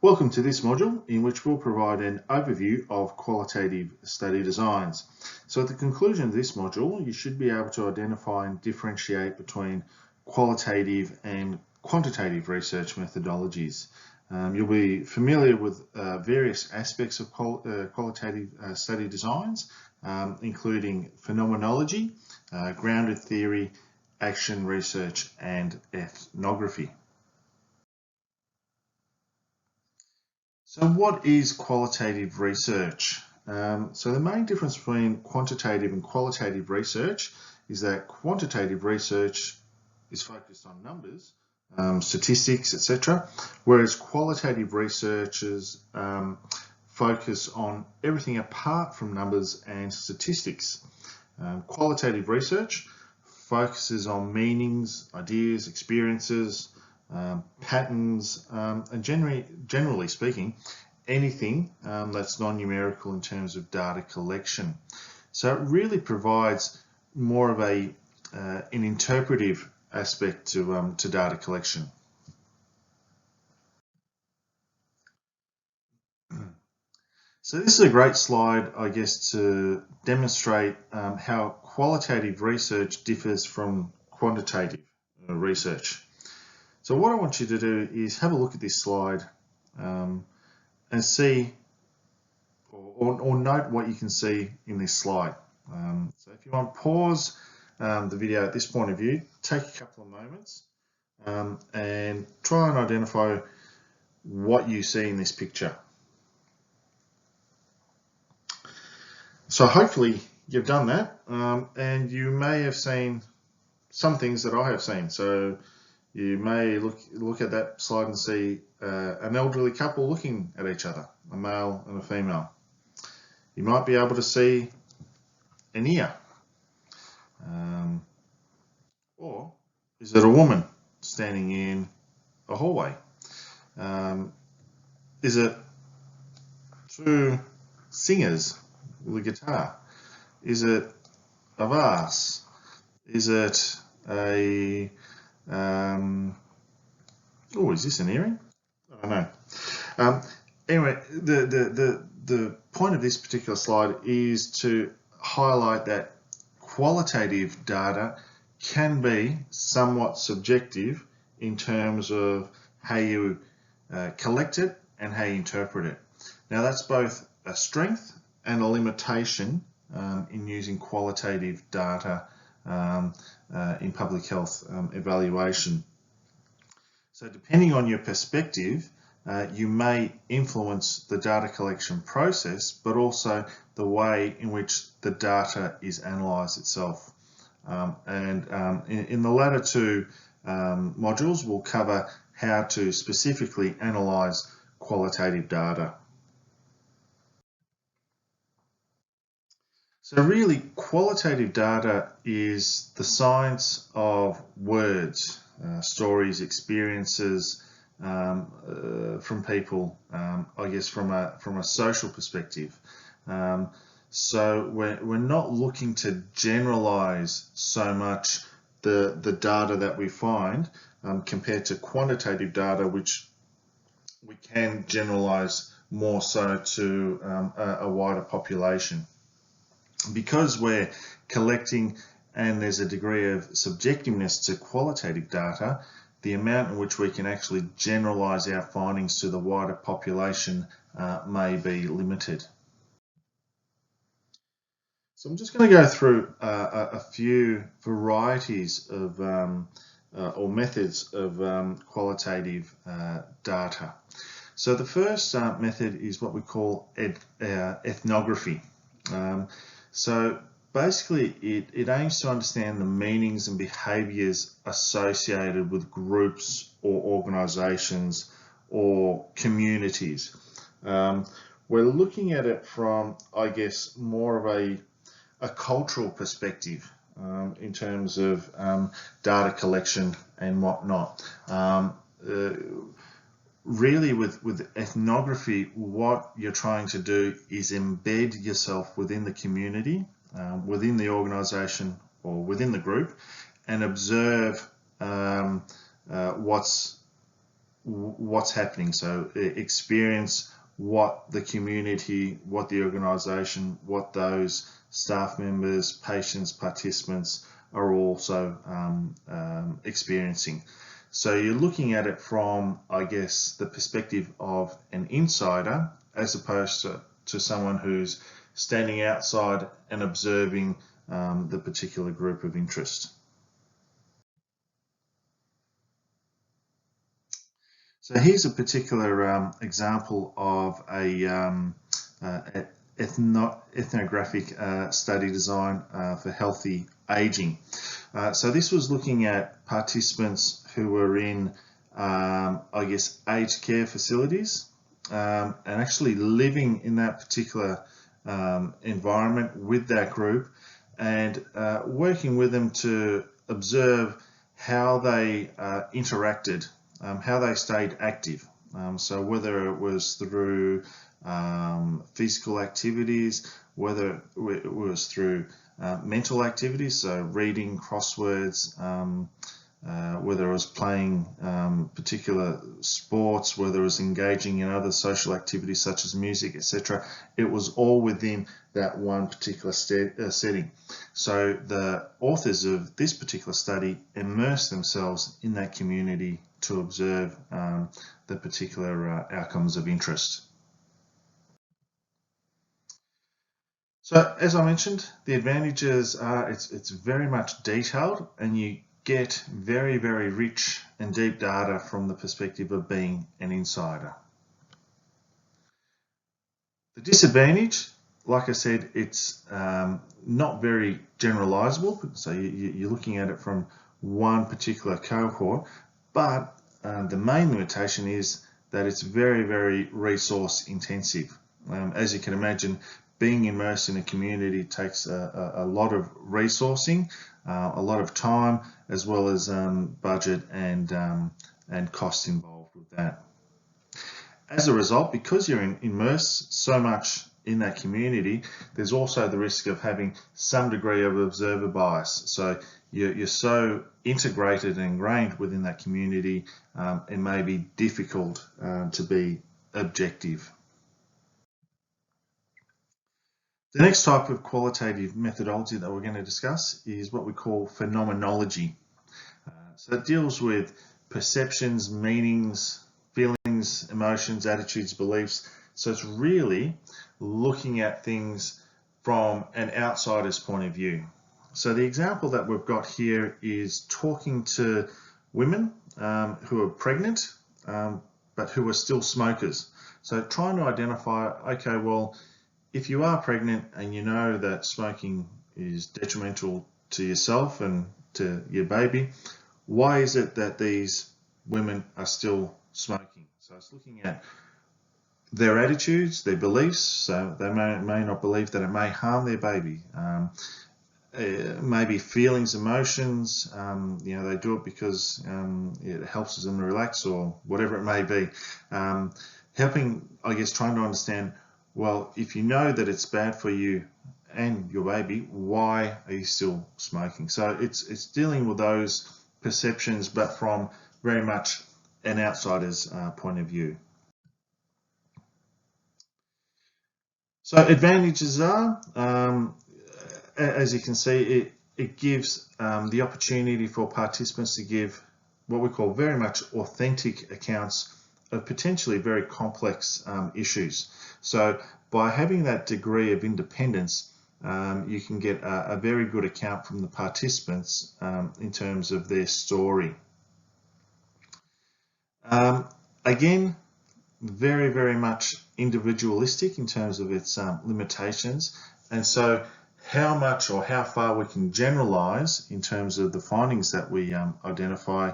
Welcome to this module in which we'll provide an overview of qualitative study designs. So at the conclusion of this module, you should be able to identify and differentiate between qualitative and quantitative research methodologies. You'll be familiar with various aspects of qualitative study designs, including phenomenology, grounded theory, action research, and ethnography. So what is qualitative research? So the main difference between quantitative and qualitative research is that quantitative research is focused on numbers, statistics, etc., whereas qualitative researchers focus on everything apart from numbers and statistics. Qualitative research focuses on meanings, ideas, experiences, patterns, and generally speaking, anything that's non-numerical in terms of data collection. So it really provides more of an interpretive aspect to data collection. So this is a great slide, I guess, to demonstrate how qualitative research differs from quantitative research. So what I want you to do is have a look at this slide and see or note what you can see in this slide. So if you want, pause the video at this point of view, take a couple of moments and try and identify what you see in this picture. So hopefully you've done that and you may have seen some things that I have seen. So you may look at that slide and see an elderly couple looking at each other, a male and a female. You might be able to see an ear. Or is it a woman standing in a hallway? Is it two singers with a guitar? Is it a vase? Is it a oh, is this an earring? I don't know. Anyway, the point of this particular slide is to highlight that qualitative data can be somewhat subjective in terms of how you collect it and how you interpret it. Now that's both a strength and a limitation in using qualitative data in public health evaluation. So depending on your perspective, you may influence the data collection process, but also the way in which the data is analysed itself. In the latter two modules, we'll cover how to specifically analyse qualitative data. So really, qualitative data is the science of words, stories, experiences from people, I guess from a social perspective. So we're not looking to generalize so much the data that we find compared to quantitative data, which we can generalize more so to a wider population. Because we're collecting and there's a degree of subjectiveness to qualitative data, the amount in which we can actually generalize our findings to the wider population may be limited. So I'm just going to go through a few varieties of or methods of qualitative data. So the first method is what we call ethnography. So basically it aims to understand the meanings and behaviours associated with groups or organisations or communities. We're looking at it from, I guess, more of a cultural perspective in terms of data collection and whatnot. Really with ethnography, what you're trying to do is embed yourself within the community, within the organisation or within the group, and observe what's what's happening. So experience what the community, what the organisation, what those staff members, patients, participants are also experiencing. So you're looking at it from, I guess, the perspective of an insider as opposed to someone who's standing outside and observing the particular group of interest. So here's a particular example of a ethnographic study design for healthy aging. So this was looking at participants who were in, I guess, aged care facilities and actually living in that particular environment with that group and working with them to observe how they interacted, how they stayed active. So whether it was through physical activities, whether it was through mental activities, so reading, crosswords, whether it was playing particular sports, whether it was engaging in other social activities such as music, etc. It was all within that one particular setting. So the authors of this particular study immersed themselves in that community to observe the particular outcomes of interest. So as I mentioned, the advantages are it's very much detailed and you get very, very rich and deep data from the perspective of being an insider. The disadvantage, like I said, it's not very generalizable. So you're looking at it from one particular cohort, but the main limitation is that it's very, very resource intensive. As you can imagine, being immersed in a community takes a lot of resourcing, a lot of time, as well as budget and cost involved with that. As a result, because you're immersed so much in that community, there's also the risk of having some degree of observer bias. So you're so integrated and ingrained within that community, it may be difficult to be objective. The next type of qualitative methodology that we're going to discuss is what we call phenomenology. So it deals with perceptions, meanings, feelings, emotions, attitudes, beliefs. So it's really looking at things from an outsider's point of view. So the example that we've got here is talking to women who are pregnant but who are still smokers. So trying to identify, okay, well, if you are pregnant and you know that smoking is detrimental to yourself and to your baby, why is it that these women are still smoking? So it's looking at their attitudes, their beliefs. So they may not believe that it may harm their baby. Maybe feelings, emotions, they do it because it helps them relax or whatever it may be. Helping, I guess, trying to understand, well, if you know that it's bad for you and your baby, why are you still smoking? So it's dealing with those perceptions, but from very much an outsider's point of view. So advantages are, as you can see, it gives the opportunity for participants to give what we call very much authentic accounts of potentially very complex issues. So by having that degree of independence, you can get a very good account from the participants in terms of their story. Again, very, very much individualistic in terms of its limitations. And so how much or how far we can generalize in terms of the findings that we identify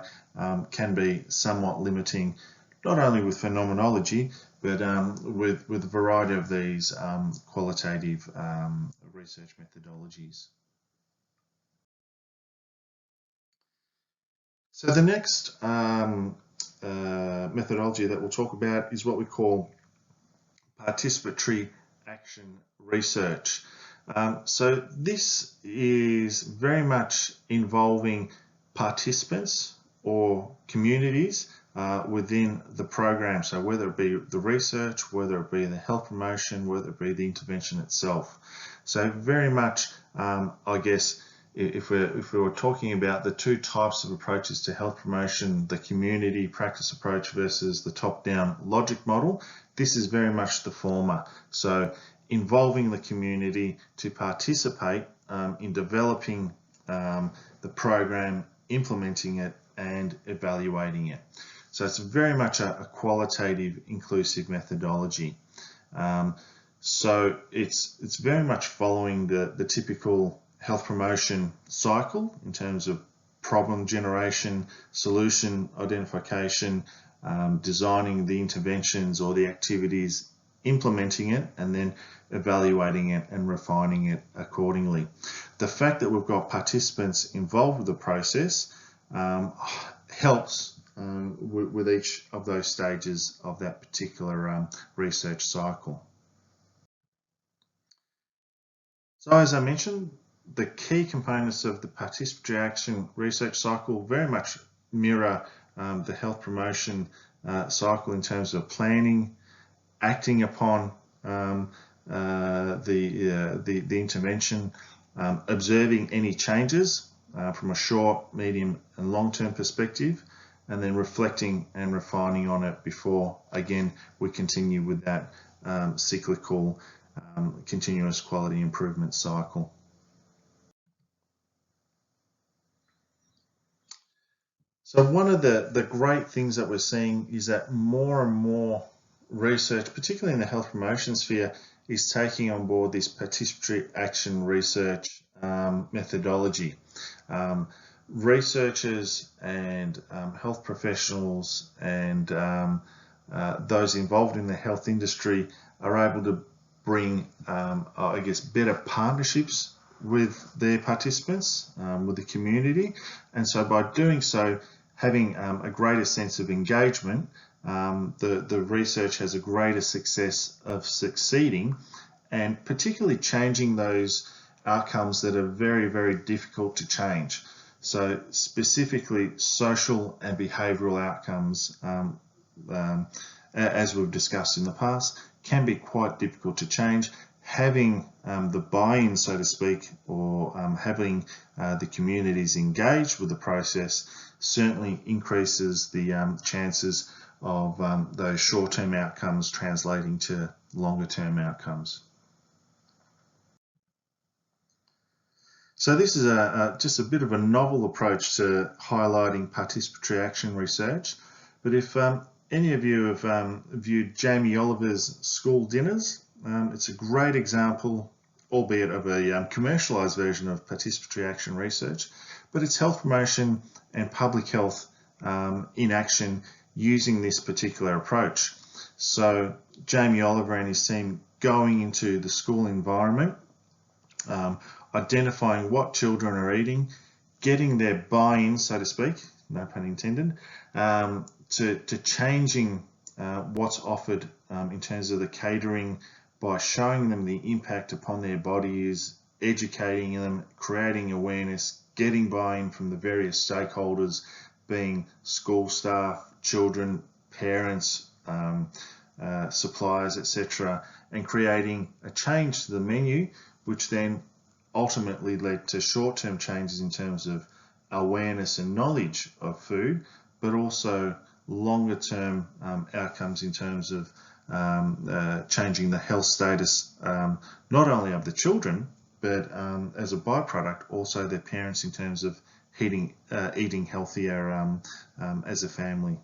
can be somewhat limiting, not only with phenomenology, but with a variety of these qualitative research methodologies. So the next methodology that we'll talk about is what we call participatory action research. So this is very much involving participants or communities within the program. So whether it be the research, whether it be the health promotion, whether it be the intervention itself. So very much, I guess, if we were talking about the two types of approaches to health promotion, the community practice approach versus the top-down logic model, this is very much the former. So involving the community to participate in developing the program, implementing it and evaluating it. So it's very much a qualitative inclusive methodology. So it's very much following the typical health promotion cycle in terms of problem generation, solution identification, designing the interventions or the activities, implementing it, and then evaluating it and refining it accordingly. The fact that we've got participants involved with the process helps with each of those stages of that particular research cycle. So as I mentioned, the key components of the participatory action research cycle very much mirror the health promotion cycle in terms of planning, acting upon the intervention, observing any changes from a short, medium and long-term perspective, and then reflecting and refining on it before, again, we continue with that cyclical continuous quality improvement cycle. So one of the great things that we're seeing is that more and more research, particularly in the health promotion sphere, is taking on board this participatory action research methodology. Researchers and health professionals and those involved in the health industry are able to bring, I guess, better partnerships with their participants, with the community, and so by doing so, having a greater sense of engagement, the research has a greater success of succeeding, and particularly changing those outcomes that are very, very difficult to change. So specifically social and behavioural outcomes, as we've discussed in the past, can be quite difficult to change. Having the buy-in, so to speak, or having the communities engaged with the process certainly increases the chances of those short-term outcomes translating to longer-term outcomes. So this is just a bit of a novel approach to highlighting participatory action research, but if any of you have viewed Jamie Oliver's School Dinners, it's a great example, albeit of a commercialised version of participatory action research, but it's health promotion and public health in action using this particular approach. So Jamie Oliver and his team going into the school environment, identifying what children are eating, getting their buy-in, so to speak, no pun intended, to changing what's offered in terms of the catering by showing them the impact upon their bodies, educating them, creating awareness, getting buy-in from the various stakeholders, being school staff, children, parents, suppliers, etc., and creating a change to the menu, which then ultimately led to short-term changes in terms of awareness and knowledge of food, but also longer-term outcomes in terms of changing the health status not only of the children, but as a byproduct also their parents in terms of eating healthier as a family.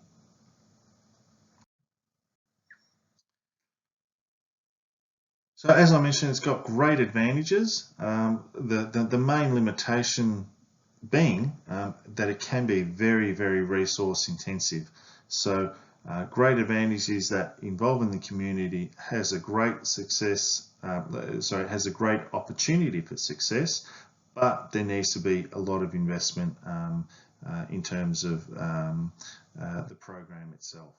So as I mentioned, it's got great advantages. The main limitation being that it can be very, very resource intensive. So great advantage is that involving the community has a great success, has a great opportunity for success, but there needs to be a lot of investment in terms of the program itself.